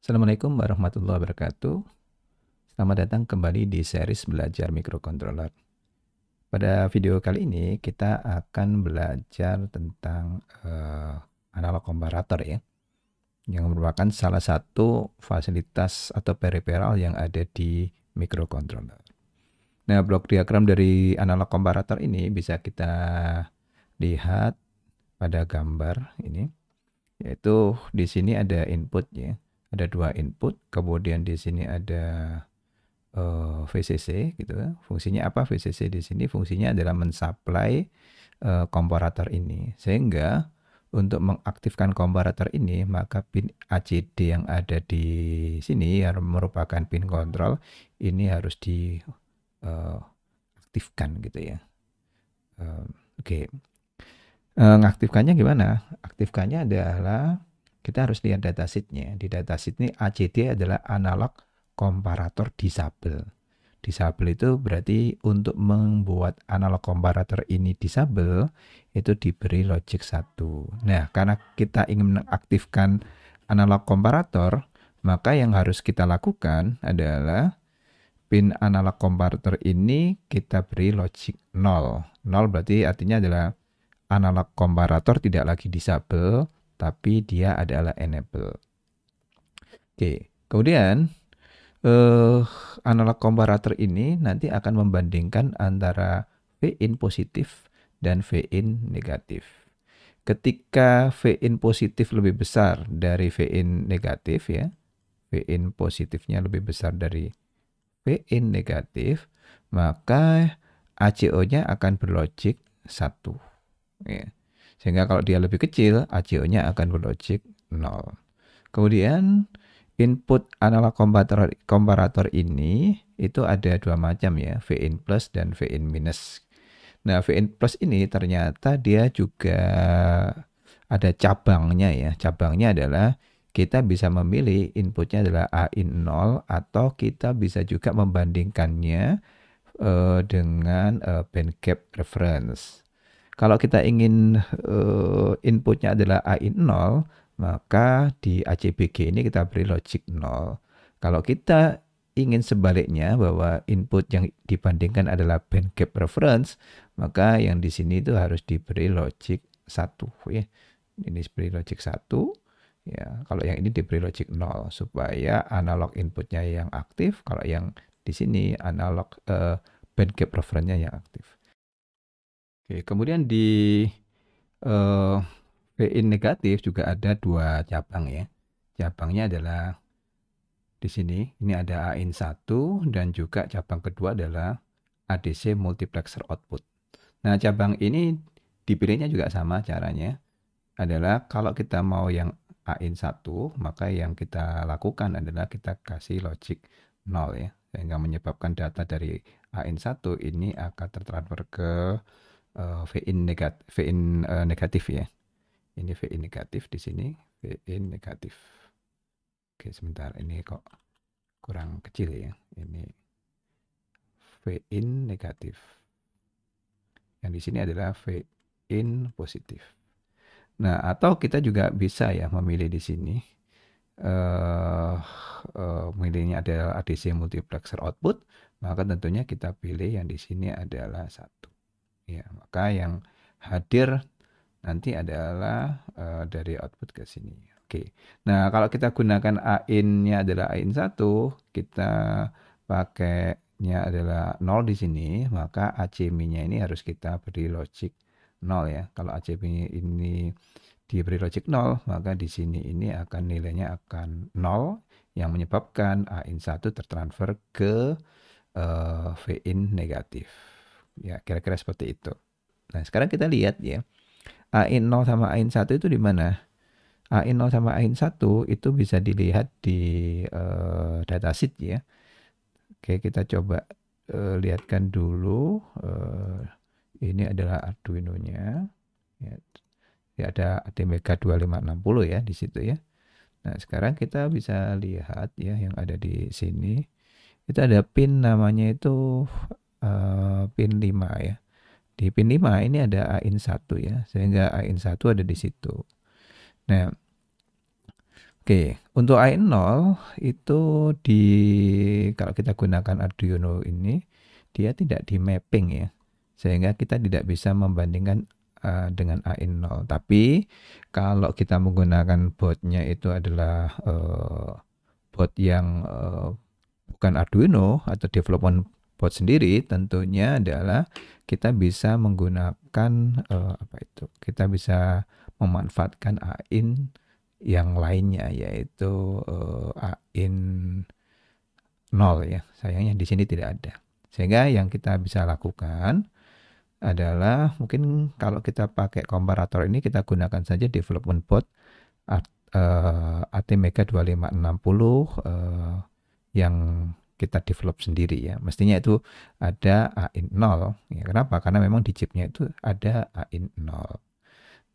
Assalamualaikum warahmatullahi wabarakatuh. Selamat datang kembali di series belajar microcontroller. Pada video kali ini kita akan belajar tentang analog comparator ya, yang merupakan salah satu fasilitas atau peripheral yang ada di microcontroller. Nah, blok diagram dari analog comparator ini bisa kita lihat pada gambar ini, yaitu di sini ada input ya, ada dua input, kemudian di sini ada VCC gitu. Fungsinya apa VCC di sini? Fungsinya adalah mensuplai komparator ini. Sehingga untuk mengaktifkan komparator ini, maka pin ACD yang ada di sini yang merupakan pin kontrol ini harus diaktifkan gitu ya. Oke. Mengaktifkannya gimana? Aktifkannya adalah kita harus lihat datasheetnya. Di datasheet ini ACD adalah analog komparator disable. Disable itu berarti untuk membuat analog komparator ini disable itu diberi logic 1. Nah, karena kita ingin mengaktifkan analog komparator, maka yang harus kita lakukan adalah pin analog komparator ini kita beri logic 0. 0 berarti artinya adalah analog komparator tidak lagi disable, tapi dia adalah enable. Oke, kemudian analog komparator ini nanti akan membandingkan antara Vin positif dan Vin negatif. Ketika Vin positif lebih besar dari Vin negatif ya, Vin positifnya lebih besar dari Vin negatif, maka ACO-nya akan berlogic 1. Ya. Sehingga kalau dia lebih kecil, ACO-nya akan berlogic 0. Kemudian input analog komparator ini itu ada dua macam ya, Vin plus dan Vin minus. Nah, Vin plus ini ternyata dia juga ada cabangnya ya. Cabangnya adalah kita bisa memilih inputnya adalah Ain 0 atau kita bisa juga membandingkannya dengan band gap reference. Kalau kita ingin inputnya adalah Ain 0, maka di ACBG ini kita beri logic 0. Kalau kita ingin sebaliknya bahwa input yang dibandingkan adalah band gap reference, maka yang di sini itu harus diberi logic 1 ya. Ini diberi logic 1 ya. Kalau yang ini diberi logic 0 supaya analog inputnya yang aktif, kalau yang di sini analog band gap reference-nya yang aktif. Oke, kemudian di Vin negatif juga ada dua cabang ya. Cabangnya adalah di sini, ini ada Ain 1 dan juga cabang kedua adalah ADC multiplexer output. Nah, cabang ini dipilihnya juga sama caranya. Adalah kalau kita mau yang Ain 1, maka yang kita lakukan adalah kita kasih logic 0 ya. Sehingga menyebabkan data dari Ain 1 ini akan tertransfer ke Vin negatif ya. Ini Vin negatif di sini, Vin negatif. Oke, sebentar, ini kok kurang kecil ya. Ini Vin negatif. Yang di sini adalah Vin positif. Nah, atau kita juga bisa ya memilih di sini. Milihnya adalah ADC multiplexer output, maka tentunya kita pilih yang di sini adalah 1. Ya, maka yang hadir nanti adalah dari output ke sini. Oke. Nah, kalau kita gunakan Ain-nya adalah Ain 1, kita pakainya adalah 0 di sini, maka ACM-nya ini harus kita beri logic 0 ya. Kalau ACM ini diberi logic 0, maka di sini ini akan nilainya akan 0 yang menyebabkan Ain 1 tertransfer ke Vin negatif. Ya, kira-kira seperti itu. Nah, sekarang kita lihat ya. Ain 0 sama Ain 1 itu di mana? Ain 0 sama Ain 1 itu bisa dilihat di datasheet ya. Oke, kita coba lihatkan dulu. Ini adalah Arduino-nya. Ya, ada ATmega 2560 ya di situ ya. Nah, sekarang kita bisa lihat ya yang ada di sini. Itu ada pin namanya itu pin 5 ya. Di pin 5 ini ada Ain 1 ya, sehingga Ain 1 ada di situ. Nah, Oke, untuk AIN0 itu di kalau kita gunakan Arduino ini dia tidak di mapping ya. Sehingga kita tidak bisa membandingkan dengan AIN0. Tapi kalau kita menggunakan boardnya itu adalah board yang bukan Arduino atau development board sendiri, tentunya adalah kita bisa menggunakan apa itu? Kita bisa memanfaatkan AIN yang lainnya yaitu AIN 0 ya. Sayangnya di sini tidak ada. Sehingga yang kita bisa lakukan adalah mungkin kalau kita pakai komparator ini kita gunakan saja development board ATmega 2560 yang kita develop sendiri ya. Mestinya itu ada AIN 0. Ya, kenapa? Karena memang di chipnya itu ada AIN 0.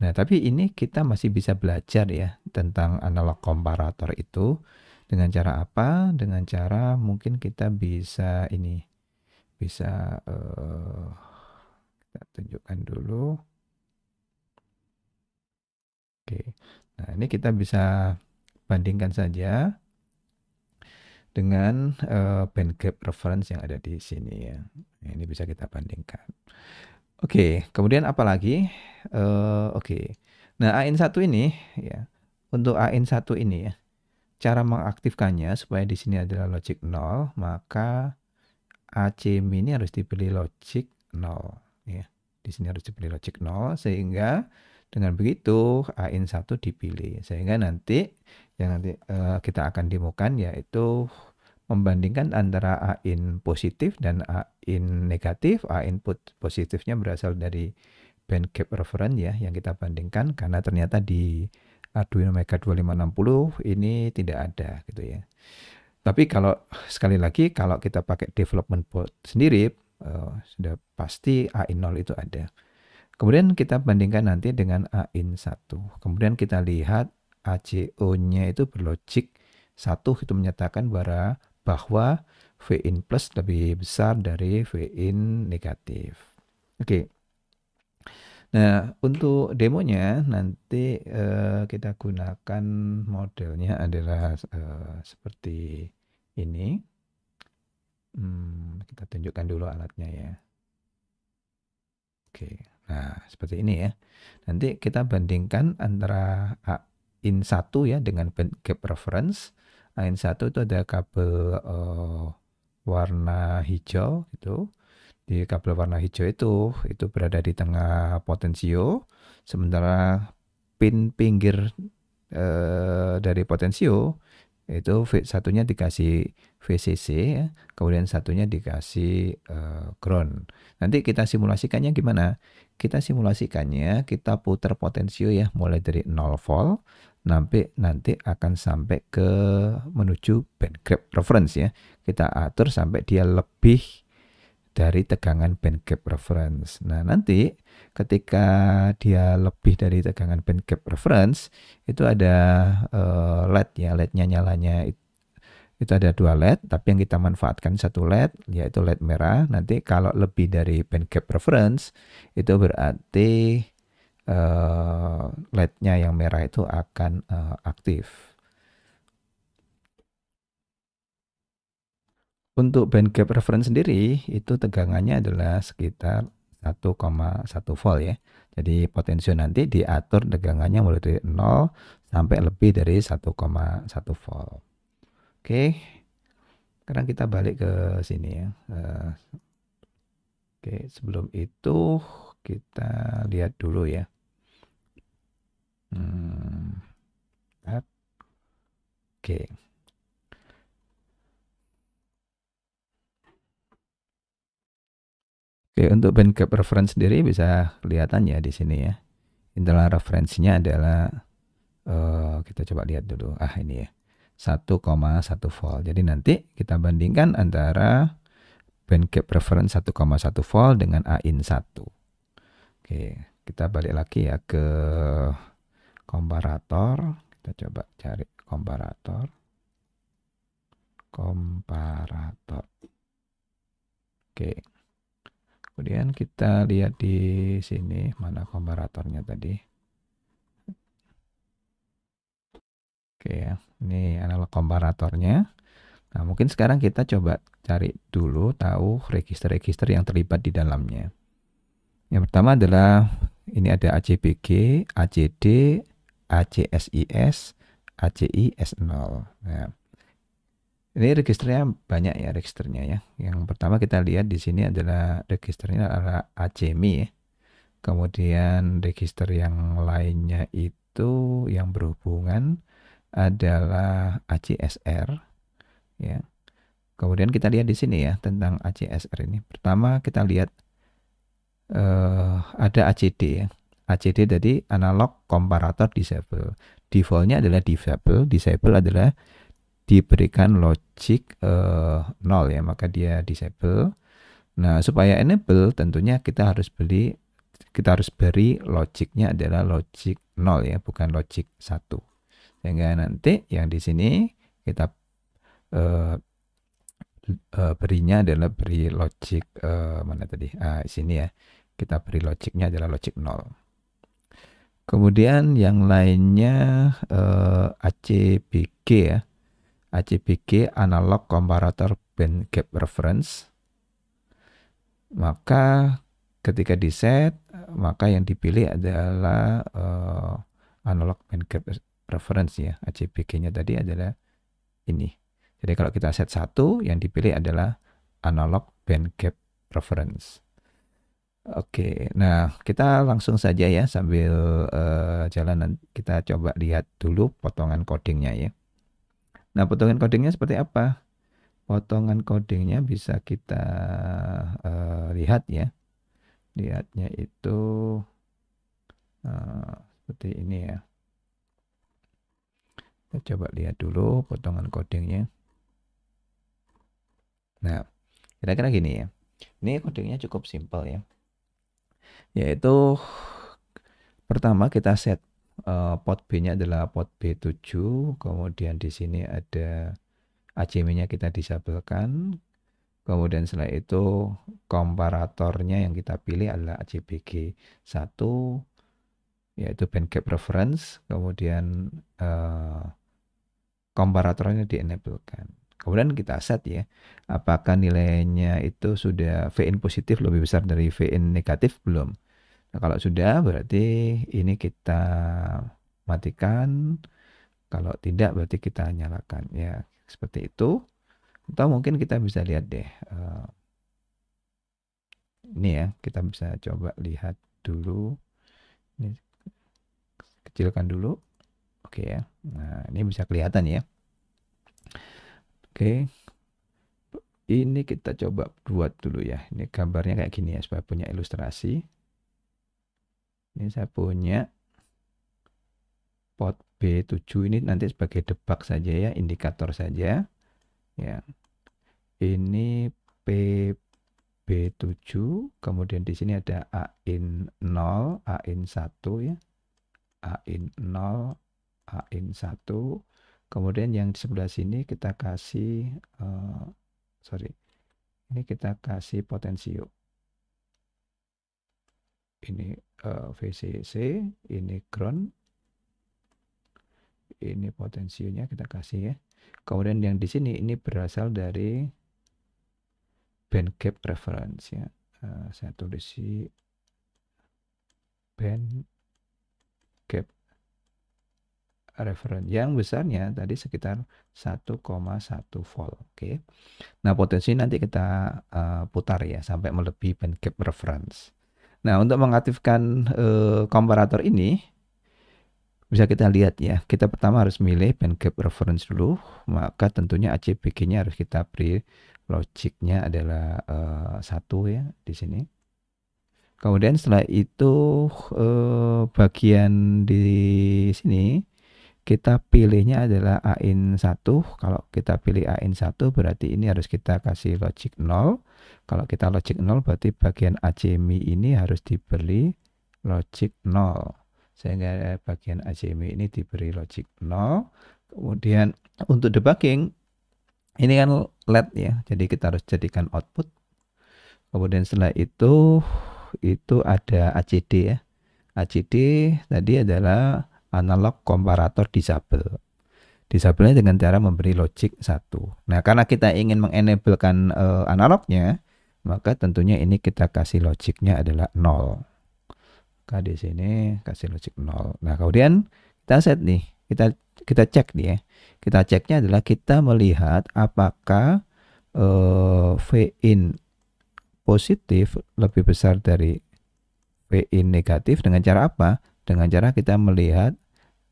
Nah, tapi ini kita masih bisa belajar ya tentang analog komparator itu dengan cara apa? Dengan cara mungkin kita bisa ini bisa kita tunjukkan dulu. Oke. Nah, ini kita bisa bandingkan saja dengan band gap reference yang ada di sini ya. Nah, ini bisa kita bandingkan. Oke, kemudian apa lagi? Oke. Nah, AIN1 ini ya. Untuk AIN1 ini ya, cara mengaktifkannya supaya di sini adalah logic 0, maka AC ini harus dipilih logic 0 ya. Di sini harus dipilih logic 0 sehingga dengan begitu AIN1 dipilih. Sehingga nanti yang nanti kita akan demokan yaitu membandingkan antara AIN positif dan AIN negatif. AIN positifnya berasal dari band gap reference ya yang kita bandingkan karena ternyata di Arduino Mega 2560 ini tidak ada gitu ya. Tapi kalau sekali lagi kalau kita pakai development board sendiri sudah pasti AIN0 itu ada. Kemudian kita bandingkan nanti dengan AIN1. Kemudian kita lihat ACO-nya itu berlogik 1 itu menyatakan bahwa Vin plus lebih besar dari Vin negatif. Oke. Nah, untuk demonya nanti kita gunakan modelnya adalah seperti ini. Kita tunjukkan dulu alatnya ya. Oke, nah seperti ini ya. Nanti kita bandingkan antara AIN1 ya dengan band gap reference. AIN1 itu ada kabel warna hijau itu. Di kabel warna hijau itu berada di tengah potensio, sementara pin pinggir dari potensio itu satunya dikasih VCC ya, kemudian satunya dikasih ground. Nanti kita simulasikannya gimana? Kita simulasikannya kita putar potensio ya mulai dari 0 volt nanti akan sampai ke menuju band gap reference ya. Kita atur sampai dia lebih dari tegangan band gap reference. Nah, nanti ketika dia lebih dari tegangan band gap reference, itu ada LED ya, LED-nya nyalanya itu ada 2 LED, tapi yang kita manfaatkan satu LED, yaitu LED merah. Nanti kalau lebih dari band gap reference, itu berarti LED-nya yang merah itu akan aktif. Untuk band gap reference sendiri itu tegangannya adalah sekitar 1,1 volt ya. Jadi potensio nanti diatur tegangannya mulai dari 0 sampai lebih dari 1,1 volt. Oke. Sekarang kita balik ke sini ya. Oke, sebelum itu kita lihat dulu ya. Oke. Oke, untuk band gap reference sendiri bisa kelihatan ya di sini ya. Internal referensinya adalah kita coba lihat dulu. Ini ya. 1,1 volt. Jadi nanti kita bandingkan antara band gap reference 1,1 volt dengan AIN1. Oke, kita balik lagi ya ke komparator. Kita coba cari komparator. Oke. Kemudian kita lihat di sini mana komparatornya tadi. Oke ya, ini analog komparatornya. Nah, mungkin sekarang kita coba cari dulu tahu register-register yang terlibat di dalamnya. Yang pertama adalah ini ada ACBG, ACD, ACSIS, ACIS0. Nah, ini registernya banyak ya registernya ya. Yang pertama kita lihat di sini adalah registernya adalah ACMI ya. Kemudian register yang lainnya itu yang berhubungan adalah ACSR ya. Kemudian kita lihat di sini ya tentang ACSR ini. Pertama kita lihat ada ACD ya. ACD tadi analog comparator disable. Defaultnya adalah disable. Disable adalah diberikan logic 0 ya, maka dia disable. Nah, supaya enable tentunya kita harus beri logiknya adalah logic 0 ya, bukan logic 1. Sehingga nanti yang di sini kita berinya adalah beri logic mana tadi? Sini ya. Kita beri logiknya adalah logic 0. Kemudian yang lainnya ACBG ya. ACBG analog comparator band gap reference. Maka ketika di set, maka yang dipilih adalah analog band gap reference ya. ACBG-nya tadi adalah ini. Jadi kalau kita set 1, yang dipilih adalah analog band gap reference. Oke, nah kita langsung saja ya sambil jalan kita coba lihat dulu potongan codingnya ya. Nah, potongan codingnya seperti apa? Potongan codingnya bisa kita lihat ya. Lihatnya itu seperti ini ya. Kita coba lihat dulu potongan codingnya. Nah, kira-kira gini ya. Ini codingnya cukup simpel ya. Yaitu pertama kita set port B-nya adalah port B7, kemudian di sini ada ACM-nya kita disabelkan. Kemudian setelah itu komparatornya yang kita pilih adalah ACBG 1 yaitu band gap reference, kemudian komparatornya di-enablekan. Kemudian kita set ya, apakah nilainya itu sudah VIN positif lebih besar dari VIN negatif belum. Nah, kalau sudah berarti ini kita matikan, kalau tidak berarti kita nyalakan ya, seperti itu. Atau mungkin kita bisa lihat deh, ini ya, kita bisa coba lihat dulu, ini kecilkan dulu, oke ya. Nah, ini bisa kelihatan ya. Oke, ini kita coba buat dulu ya. Ini gambarnya kayak gini ya, supaya punya ilustrasi. Ini saya punya port B7 ini nanti sebagai debug saja ya, indikator saja. Ya. Ini PB7, kemudian di sini ada AIN0, AIN1 ya. AIN0, AIN1. Kemudian yang di sebelah sini kita kasih ini kita kasih potensio. Ini VCC, ini ground. Ini potensionya kita kasih ya. Kemudian yang di sini ini berasal dari band gap reference ya. Saya tulis di band gap reference yang besarnya tadi sekitar 1,1 volt. Oke. Nah, potensi nanti kita putar ya sampai melebihi band gap reference. Nah, untuk mengaktifkan komparator ini bisa kita lihat ya, kita pertama harus milih band gap reference dulu, maka tentunya ACBG-nya harus kita beri logiknya adalah 1 ya di sini. Kemudian setelah itu bagian di sini kita pilihnya adalah AIN1. Kalau kita pilih AIN1 berarti ini harus kita kasih logic 0. Kalau kita logic 0 berarti bagian ACMI ini harus diberi logic 0. Sehingga bagian ACMI ini diberi logic 0. Kemudian untuk debugging ini kan LED ya, jadi kita harus jadikan output. Kemudian setelah itu ada ACD ya. ACD tadi adalah analog comparator disable. Disabelnya dengan cara memberi logic 1. Nah, karena kita ingin mengenablekan analognya, maka tentunya ini kita kasih logiknya adalah 0. Maka di sini kasih logic 0. Nah, kemudian kita set nih. Kita cek nih ya. Kita ceknya adalah kita melihat apakah V-in positif lebih besar dari V-in negatif dengan cara apa? Dengan cara kita melihat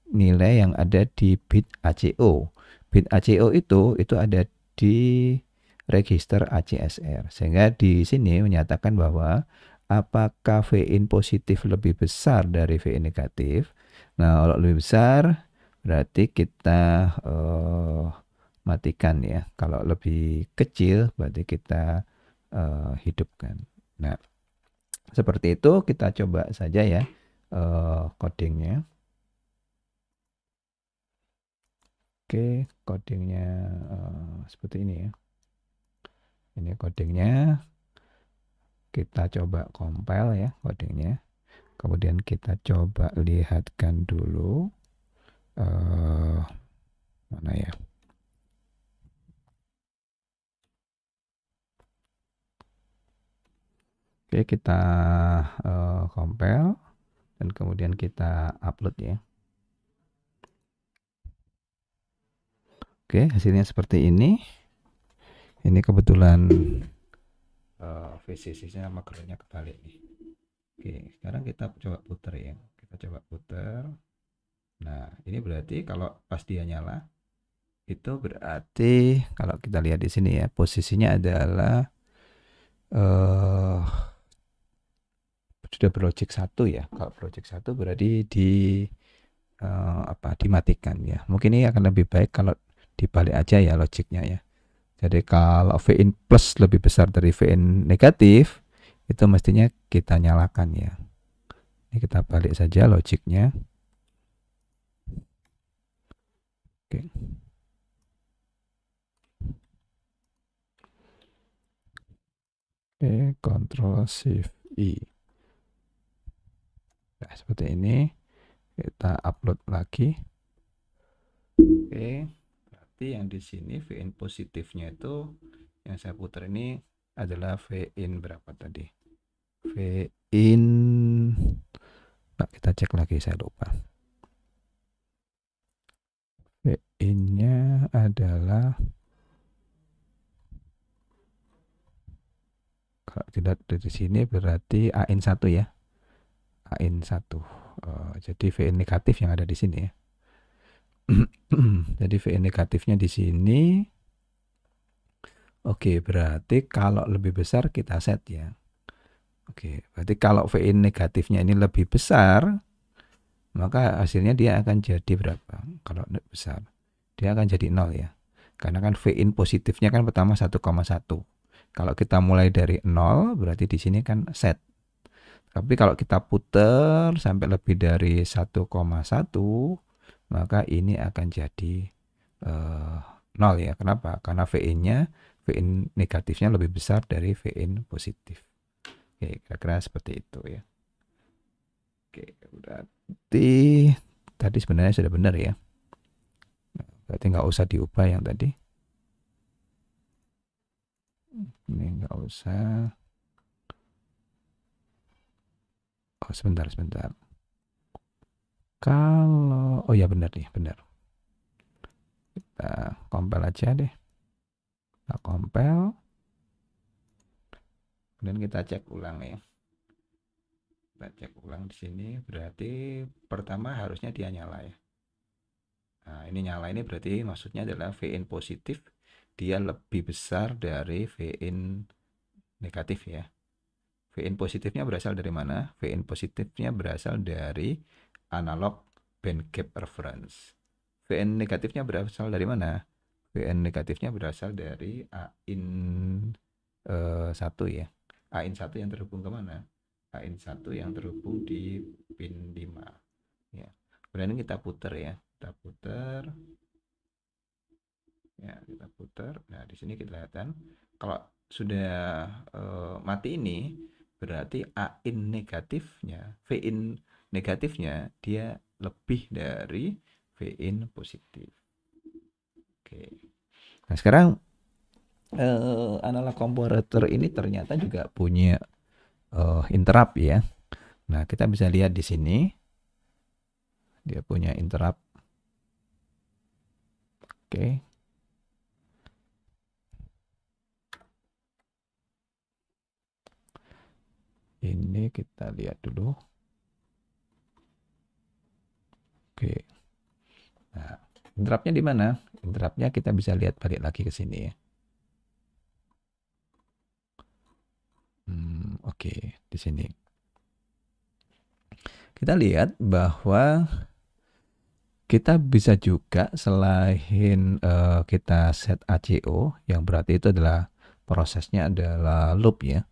nilai yang ada di bit ACO. Bit ACO itu ada di register ACSR. Sehingga di sini menyatakan bahwa apakah V-in positif lebih besar dari V-in negatif. Nah, kalau lebih besar berarti kita matikan ya. Kalau lebih kecil berarti kita hidupkan. Nah, seperti itu kita coba saja ya codingnya. Oke, codingnya seperti ini ya. Ini codingnya. Kita coba compile ya codingnya. Kemudian kita coba lihatkan dulu mana ya. Oke, kita compile dan kemudian kita upload ya. Oke, hasilnya seperti ini. Ini kebetulan VCC-nya sama groundnya kebalik nih. Oke, sekarang kita coba puter ya. Kita coba puter. Nah, ini berarti kalau pas dia nyala, itu berarti kalau kita lihat di sini ya, posisinya adalah sudah berlogik 1 ya. Kalau berlogik 1 berarti dimatikan ya. Mungkin ini akan lebih baik kalau dibalik aja ya logiknya ya. Jadi kalau V-in plus lebih besar dari V-in negatif, itu mestinya kita nyalakan ya. Ini kita balik saja logiknya. Oke. Oke, Ctrl Shift I. Nah, seperti ini. Kita upload lagi. Oke, berarti yang di sini V-in positifnya itu yang saya putar ini adalah V-in berapa tadi? V-in, nah, kita cek lagi, saya lupa. V-in-nya adalah, kalau tidak dari sini berarti AIN 1 ya. AIN 1. Jadi VN negatif yang ada di sini ya. Jadi VN negatifnya di sini. Oke, berarti kalau lebih besar kita set ya. Oke, berarti kalau VN negatifnya ini lebih besar, maka hasilnya dia akan jadi berapa? Kalau besar, dia akan jadi 0 ya. Karena kan VN positifnya kan pertama 1,1. Kalau kita mulai dari 0, berarti di sini kan set. Tapi kalau kita putar sampai lebih dari 1,1, maka ini akan jadi 0 ya. Kenapa? Karena VN negatifnya lebih besar dari VN positif. Oke, kira-kira seperti itu ya. Oke, berarti tadi sebenarnya sudah benar ya. Berarti nggak usah diubah yang tadi. Ini nggak usah. Oh, sebentar. Kalau, oh ya benar nih, benar. Kita compile aja deh. Kita compile. Kemudian kita cek ulang ya. Kita cek ulang di sini. Berarti pertama harusnya dia nyala ya. Nah, ini nyala ini berarti maksudnya adalah VN positif dia lebih besar dari VN negatif ya. VN positifnya berasal dari mana? VN positifnya berasal dari analog band gap reference. VN negatifnya berasal dari mana? VN negatifnya berasal dari AIN 1 ya. AIN 1 yang terhubung ke mana? AIN 1 yang terhubung di pin 5 ya. Kemudian kita putar ya. Kita putar. Ya, kita putar. Nah, di sini kita lihat kan kalau sudah mati ini berarti AIN negatifnya, VIN negatifnya dia lebih dari VIN positif. Oke. Nah, sekarang analog comparator ini ternyata juga punya interrupt ya. Nah, kita bisa lihat di sini dia punya interrupt. Oke. Ini kita lihat dulu. Oke. Nah, interruptnya di mana? Interruptnya kita bisa lihat balik lagi ke sini ya. Oke, di sini. Kita lihat bahwa kita bisa juga selain kita set ACO, yang berarti itu adalah prosesnya adalah loop ya.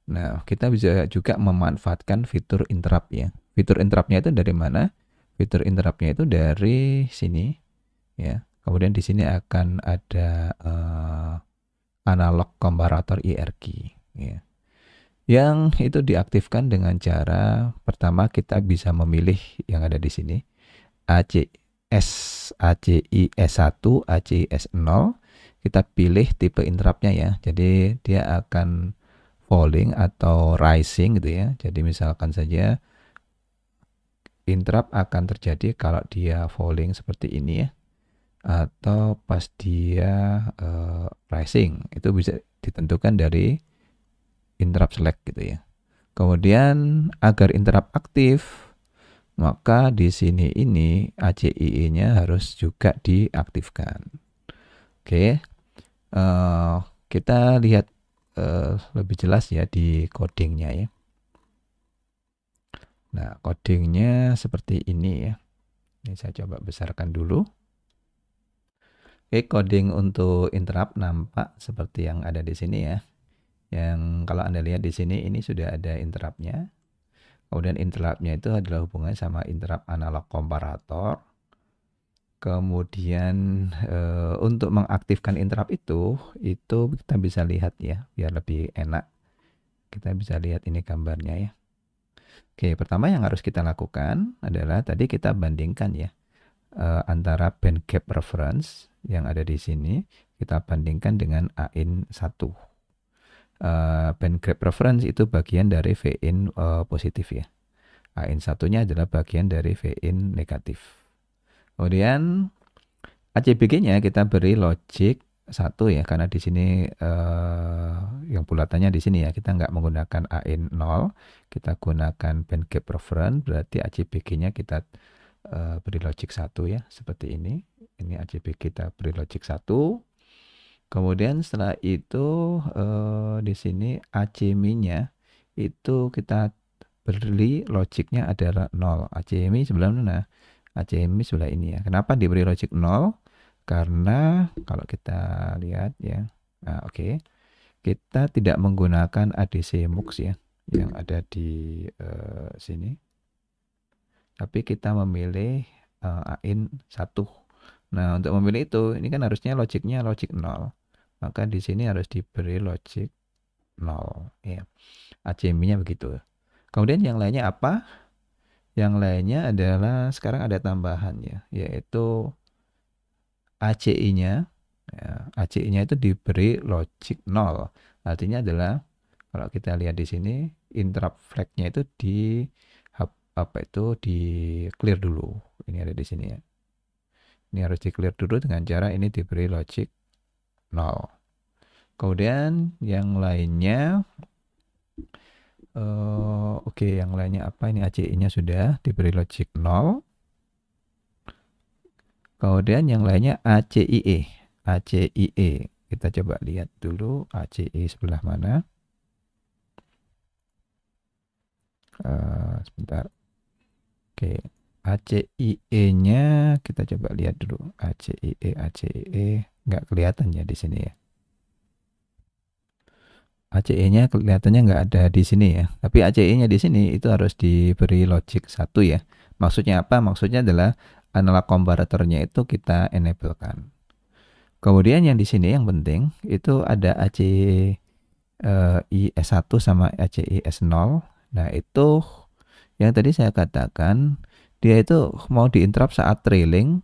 Nah, kita bisa juga memanfaatkan fitur interrupt ya. Fitur interruptnya itu dari mana? Fitur interruptnya itu dari sini ya. Kemudian di sini akan ada analog comparator IRQ ya. Yang itu diaktifkan dengan cara pertama kita bisa memilih yang ada di sini ACS, ACI S1, ACI S0. Kita pilih tipe interruptnya ya. Jadi dia akan falling atau rising gitu ya. Jadi misalkan saja interrupt akan terjadi kalau dia falling seperti ini ya. Atau pas dia rising. Itu bisa ditentukan dari interrupt select gitu ya. Kemudian agar interrupt aktif, maka di sini ini ACIE-nya harus juga diaktifkan. Oke, kita lihat lebih jelas ya di codingnya ya. Nah, codingnya seperti ini ya. Ini saya coba besarkan dulu. Oke, coding untuk interrupt nampak seperti yang ada di sini ya. Yang kalau Anda lihat di sini ini sudah ada interruptnya. Kemudian interruptnya itu adalah hubungannya sama interrupt analog komparator. Kemudian untuk mengaktifkan interrupt itu kita bisa lihat ya, biar lebih enak. Kita bisa lihat ini gambarnya ya. Oke, pertama yang harus kita lakukan adalah tadi kita bandingkan ya antara band gap reference yang ada di sini, kita bandingkan dengan AIN 1. Band gap reference itu bagian dari VIN positif ya. AIN satunya adalah bagian dari VIN negatif. Kemudian ACBG-nya kita beri logic 1 ya, karena di sini yang bulatannya di sini ya, kita nggak menggunakan AIN 0, kita gunakan band gap reference, berarti ACBG-nya kita beri logic 1 ya, seperti ini. Ini ACBG kita beri logic 1. Kemudian setelah itu di sini ACMI-nya itu kita beri logiknya adalah 0. ACMI sebelah mana? ACMI sebelah ini ya. Kenapa diberi logik 0? Karena kalau kita lihat ya. Nah, oke. Kita tidak menggunakan ADC MUX ya yang ada di sini. Tapi kita memilih AIN 1. Nah, untuk memilih itu, ini kan harusnya logiknya logik 0. Maka di sini harus diberi logik 0. Ya. ACMI-nya begitu. Kemudian yang lainnya apa? Yang lainnya adalah sekarang ada tambahan ya, yaitu ACI-nya. Ya, ACI-nya itu diberi logik 0. Artinya adalah kalau kita lihat di sini, interrupt flag-nya itu di clear dulu. Ini ada di sini ya. Ini harus di clear dulu dengan cara ini diberi logic 0. Kemudian yang lainnya oke, yang lainnya apa? Ini ACI-nya sudah diberi logic 0. Kemudian yang lainnya ACIE. ACIE. Kita coba lihat dulu ACIE sebelah mana. Sebentar. Oke, ACIE-nya kita coba lihat dulu. ACIE nggak kelihatan ya di sini ya. ACE-nya kelihatannya nggak ada di sini ya. Tapi ACE-nya di sini itu harus diberi logic 1 ya. Maksudnya apa? Maksudnya adalah analog comparatornya itu kita enablekan. Kemudian yang di sini yang penting itu ada ACI S1 sama ACI S0. Nah, itu yang tadi saya katakan dia itu mau diinterrupt saat trailing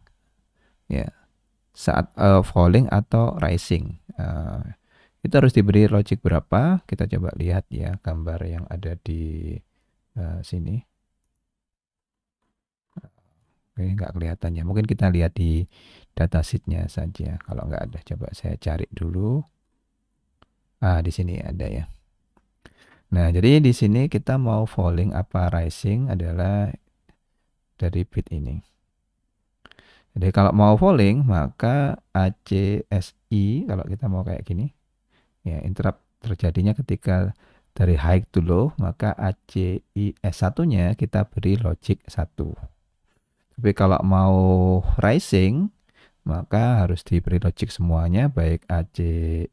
ya. saat falling atau rising. Itu harus diberi logic berapa? Kita coba lihat ya gambar yang ada di sini. Oke, nggak kelihatan ya. Mungkin kita lihat di datasheetnya saja. Kalau nggak ada, coba saya cari dulu. Di sini ada ya. Nah, jadi di sini kita mau falling apa rising adalah dari bit ini. Jadi kalau mau falling, maka ACSI, kalau kita mau kayak gini, ya interrupt terjadinya ketika dari high to low, maka ACIS1-nya kita beri logic 1. Tapi kalau mau rising, maka harus diberi logic semuanya, baik ACIS1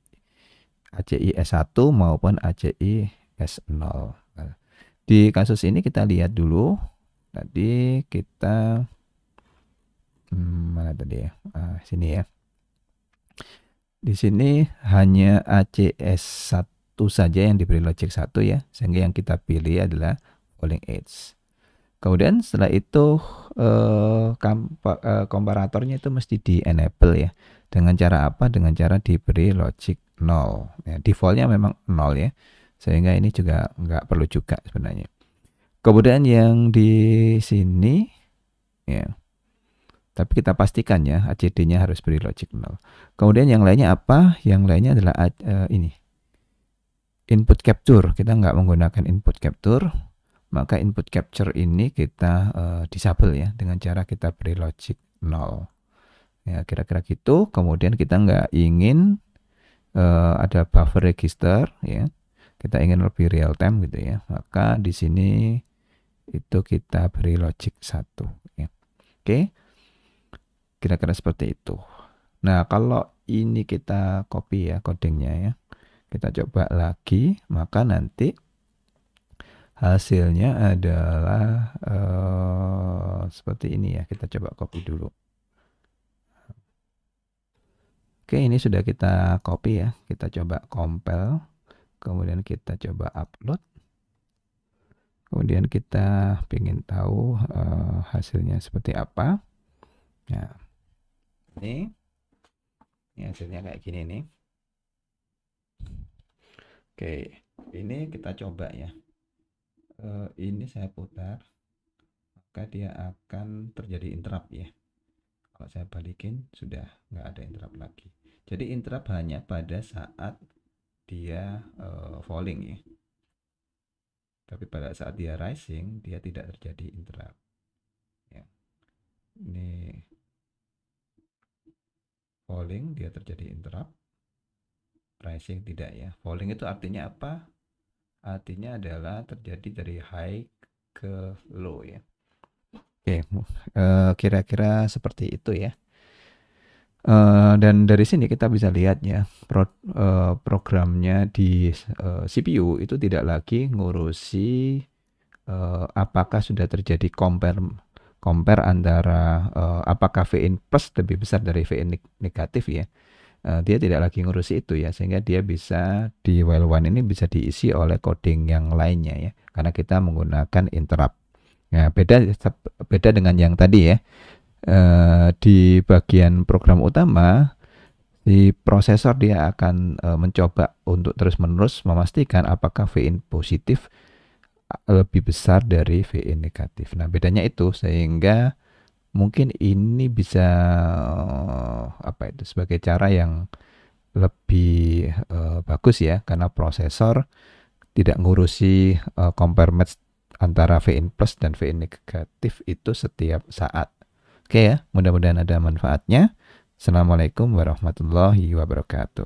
maupun ACIS0. Nah, di kasus ini kita lihat dulu. Tadi kita mana tadi ya? Sini ya. Di sini hanya ACS1 saja yang diberi logic 1 ya, sehingga yang kita pilih adalah falling edge. Kemudian setelah itu komparatornya itu mesti di enable ya. Dengan cara apa? Dengan cara diberi logic 0. Ya, defaultnya memang 0 ya, sehingga ini juga nggak perlu juga sebenarnya. Kemudian yang di sini ya, tapi kita pastikan ya ACD-nya harus beri logic 0. Kemudian yang lainnya apa? Yang lainnya adalah ini input capture. Kita nggak menggunakan input capture, maka input capture ini kita disable ya dengan cara kita beri logic 0. Ya, kira-kira gitu. Kemudian kita nggak ingin ada buffer register ya. Kita ingin lebih real time gitu ya. Maka di sini itu kita beri logic 1 ya. Oke. Kira-kira seperti itu. Nah, kalau ini kita copy ya codingnya ya. Kita coba lagi, maka nanti hasilnya adalah seperti ini ya. Kita coba copy dulu. Oke, ini sudah kita copy ya. Kita coba compile. Kemudian kita coba upload. Kemudian kita ingin tahu hasilnya seperti apa. Nah, ini hasilnya kayak gini nih. Oke, ini kita coba ya. Ini saya putar, maka dia akan terjadi interrupt ya. Kalau saya balikin sudah nggak ada interrupt lagi. Jadi interrupt hanya pada saat dia falling ya. Tapi pada saat dia rising dia tidak terjadi interrupt. Ya. Ini falling dia terjadi interrupt, rising tidak ya. Falling itu artinya apa? Artinya adalah terjadi dari high ke low ya. Oke, kira-kira seperti itu ya. Dan dari sini kita bisa lihat ya, programnya di CPU itu tidak lagi ngurusi apakah sudah terjadi compare antara apakah VIN plus lebih besar dari VIN negatif ya. Dia tidak lagi ngurusi itu ya, sehingga dia bisa di while one ini bisa diisi oleh coding yang lainnya ya, karena kita menggunakan interrupt. Nah, beda dengan yang tadi ya. Di bagian program utama, di prosesor dia akan mencoba untuk terus-menerus memastikan apakah VIN positif lebih besar dari VIN negatif. Nah, bedanya itu, sehingga mungkin ini bisa sebagai cara yang lebih bagus ya, karena prosesor tidak ngurusi compare match antara VIN plus dan VIN negatif itu setiap saat. Oke ya, mudah-mudahan ada manfaatnya. Assalamualaikum warahmatullahi wabarakatuh.